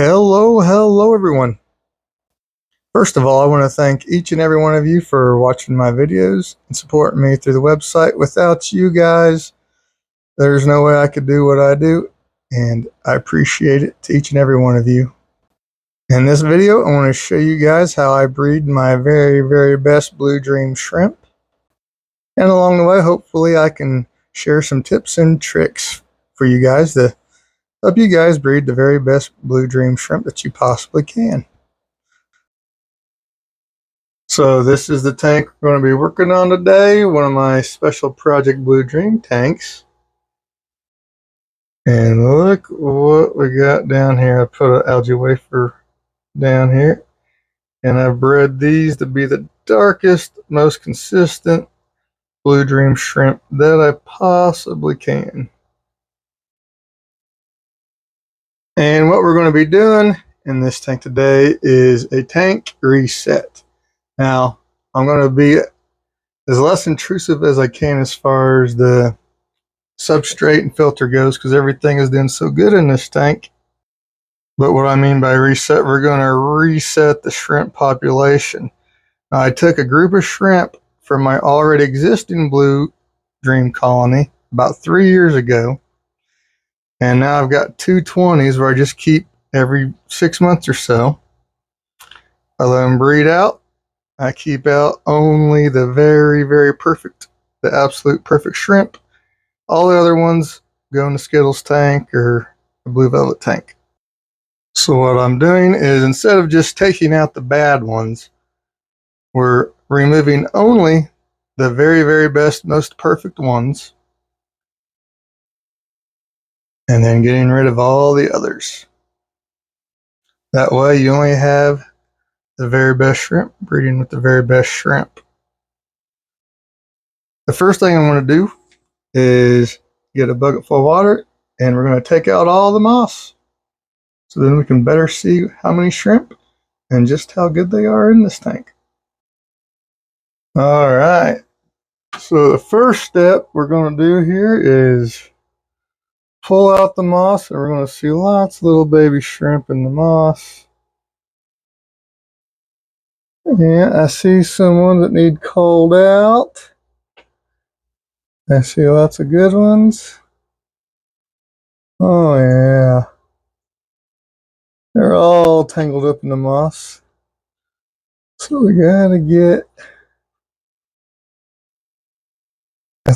Hello everyone. First of all, I want to thank each and every one of you for watching my videos and supporting me through the website. Without you guys, there's no way I could do what I do, and I appreciate it to each and every one of you. In this video, I want to show you guys how I breed my very best Blue Dream shrimp. And along the way, hopefully I can share some tips and tricks for you guys to help you guys breed the very best Blue Dream shrimp that you possibly can. So this is the tank we're going to be working on today, one of my special Project Blue Dream tanks. And look what we got down here. I put an algae wafer down here, and I bred these to be the darkest, most consistent Blue Dream shrimp that I possibly can. And what we're going to be doing in this tank today is a tank reset. Now, I'm going to be as less intrusive as I can as far as the substrate and filter goes, because everything is doing so good in this tank. But what I mean by reset, we're going to reset the shrimp population. Now, I took a group of shrimp from my already existing Blue Dream colony about 3 years ago, and now I've got two 20s where I just keep every 6 months or so. I let them breed out. I keep out only the very perfect, the absolute perfect shrimp. All the other ones go in the Skittles tank or the Blue Velvet tank. So what I'm doing is, instead of just taking out the bad ones, we're removing only the very best, most perfect ones, and then getting rid of all the others. That way you only have the very best shrimp breeding with the very best shrimp. The first thing I'm going to do is get a bucket full of water, and we're going to take out all the moss, so then we can better see how many shrimp and just how good they are in this tank. All right, so the first step we're going to do here is pull out the moss, and we're going to see lots of little baby shrimp in the moss. Yeah, I see some ones that need culled out. I see lots of good ones. Oh yeah, they're all tangled up in the moss. So we gotta get we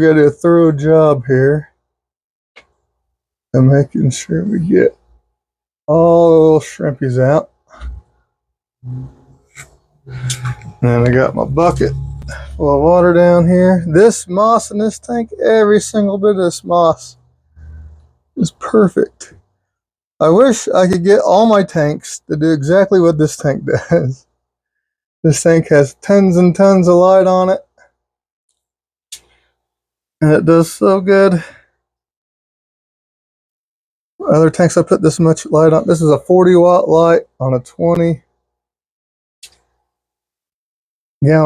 gotta do a thorough job here of making sure we get all the little shrimpies out. And I got my bucket full of water down here. This moss in this tank, every single bit of this moss is perfect. I wish I could get all my tanks to do exactly what this tank does. This tank has tons and tons of light on it, and it does so good. Other tanks I put this much light on. This is a 40-watt light on a 20-gallon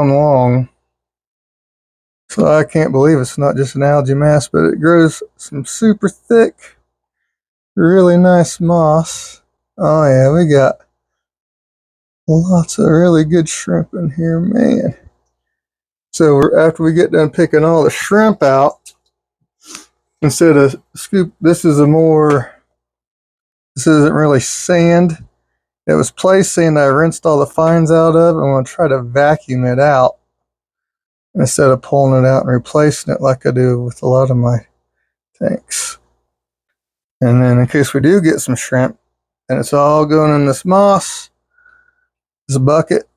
long. So I can't believe it's not just an algae mass, but it grows some super thick, really nice moss. Oh yeah, we got lots of really good shrimp in here, man. So after we get done picking all the shrimp out, instead of this isn't really sand. It was place sand I rinsed all the fines out of, and I'm going to try to vacuum it out instead of pulling it out and replacing it like I do with a lot of my tanks. And then in case we do get some shrimp, and it's all going in this moss, this bucket,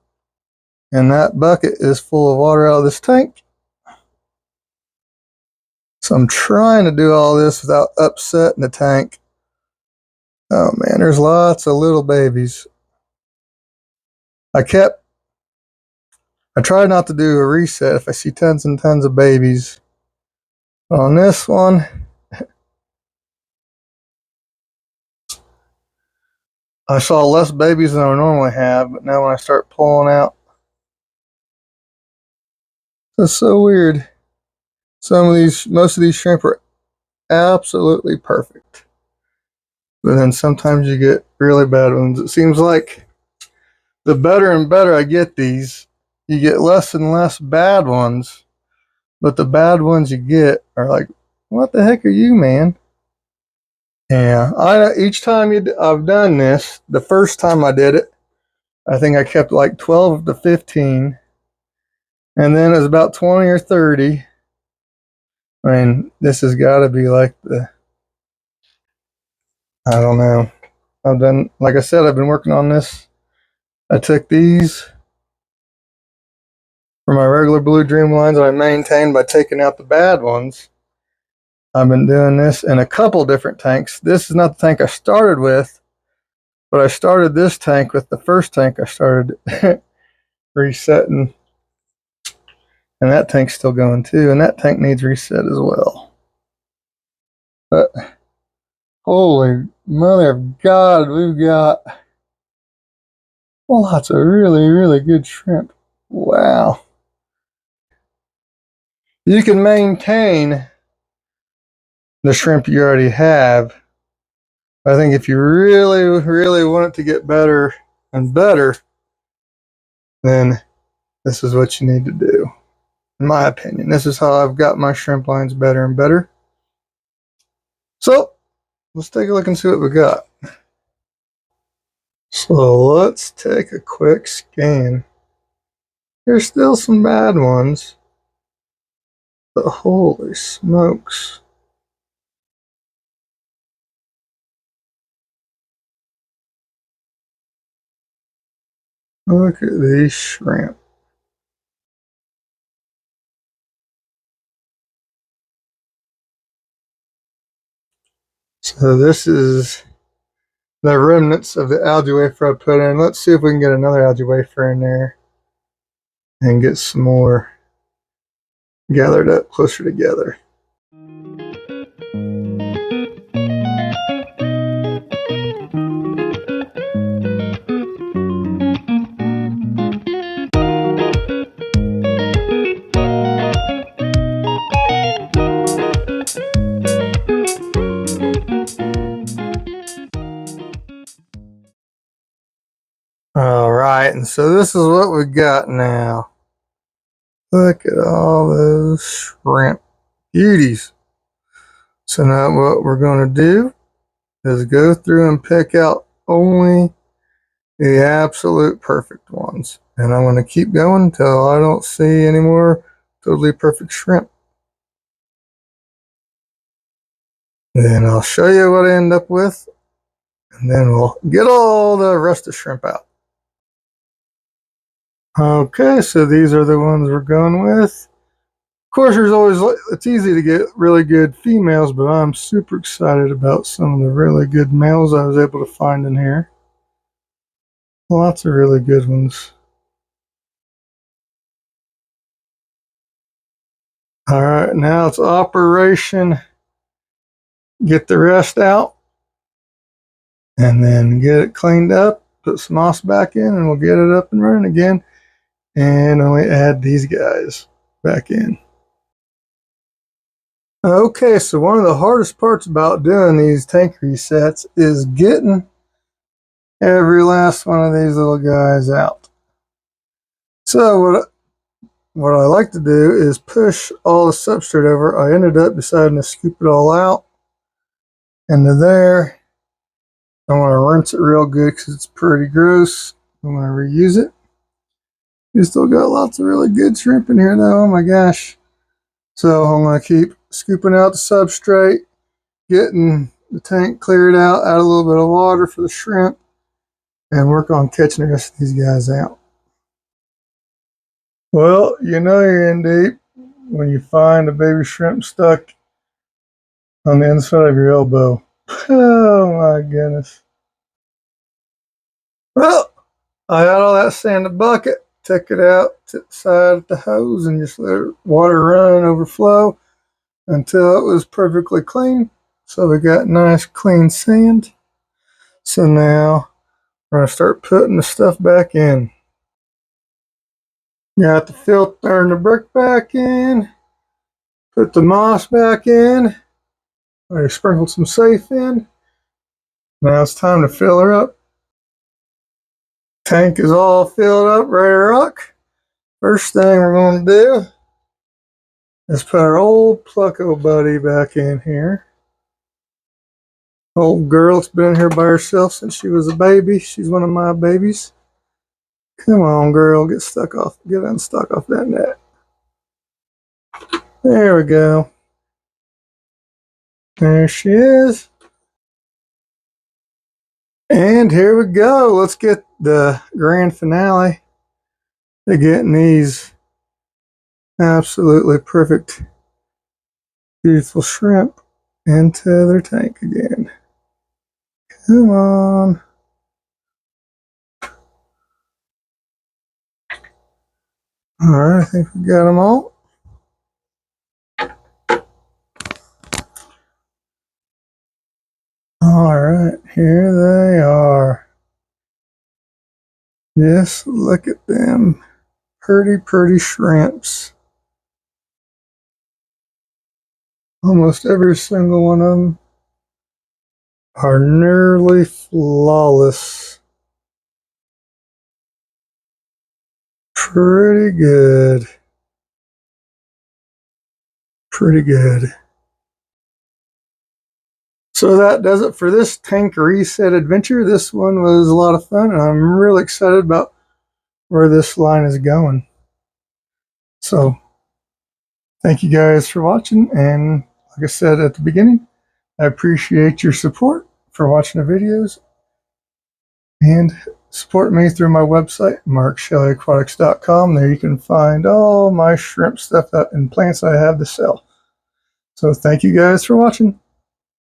and that bucket is full of water out of this tank. So I'm trying to do all this without upsetting the tank. Oh man, there's lots of little babies. I tried not to do a reset if I see tons and tons of babies. On this one, I saw less babies than I normally have, but now when I start pulling out, it's so weird. Most of these shrimp are absolutely perfect. but then sometimes you get really bad ones. It seems like the better and better I get these, you get less and less bad ones, but the bad ones you get are like, what the heck are you, man? Yeah, each time I've done this, the first time I did it, I think I kept like 12 to 15, and then it was about 20 or 30. I mean, this has got to be like I don't know. Like I said, I've been working on this. I took these for my regular blue dream lines that I maintained by taking out the bad ones. I've been doing this in a couple different tanks. This is not the tank I started with, but I started this tank with the first tank I started resetting. And that tank's still going too, and that tank needs reset as well. But holy mother of God, we've got lots of really, really good shrimp. Wow. You can maintain the shrimp you already have. I think if you really, really want it to get better and better, then this is what you need to do. In my opinion, this is how I've got my shrimp lines better and better. So let's take a look and see what we got. So let's take a quick scan. There's still some bad ones, but holy smokes. Look at these shrimp. So this is the remnants of the algae wafer I put in. Let's see if we can get another algae wafer in there and get some more gathered up closer together. All right, and so this is what we got now. Look at all those shrimp beauties. So now what we're going to do is go through and pick out only the absolute perfect ones. And I'm going to keep going until I don't see any more totally perfect shrimp. Then I'll show you what I end up with, and then we'll get all the rest of the shrimp out. Okay, so these are the ones we're going with. Of course, it's easy to get really good females, but I'm super excited about some of the really good males I was able to find in here. Lots of really good ones. All right, now it's Operation Get the Rest Out, and then get it cleaned up, put some moss back in, and we'll get it up and running again, and only add these guys back in. Okay, so one of the hardest parts about doing these tank resets is getting every last one of these little guys out. So what I like to do is push all the substrate over. I ended up deciding to scoop it all out into there. I want to rinse it real good because it's pretty gross. I want to reuse it. You still got lots of really good shrimp in here though, oh my gosh. So I'm going to keep scooping out the substrate, getting the tank cleared out, add a little bit of water for the shrimp, and work on catching the rest of these guys out. Well, you know you're in deep when you find a baby shrimp stuck on the inside of your elbow. Oh my goodness. Well, I got all that sand in a bucket, took it out to the side of the hose and just let water run and overflow until it was perfectly clean. So we got nice clean sand. So now we're going to start putting the stuff back in. Got the filter and the brick back in. Put the moss back in. I sprinkled some safe in. Now it's time to fill her up. Tank is all filled up, ready to rock. First thing we're going to do is put our old Plucko buddy back in here. Old girl that's been here by herself since she was a baby. She's one of my babies. Come on, girl, get unstuck off that net. There we go. There she is. And here we go. Let's get the grand finale to getting these absolutely perfect, beautiful shrimp into their tank again. Come on. All right, I think we got them all. All right, here they are. Just look at them. Pretty, pretty shrimps. Almost every single one of them are nearly flawless. Pretty good. Pretty good. So that does it for this tank reset adventure. This one was a lot of fun, and I'm really excited about where this line is going. So thank you guys for watching, and like I said at the beginning, I appreciate your support for watching the videos, and support me through my website, markshellyaquatics.com. There you can find all my shrimp stuff and plants I have to sell. So thank you guys for watching.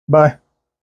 Bye.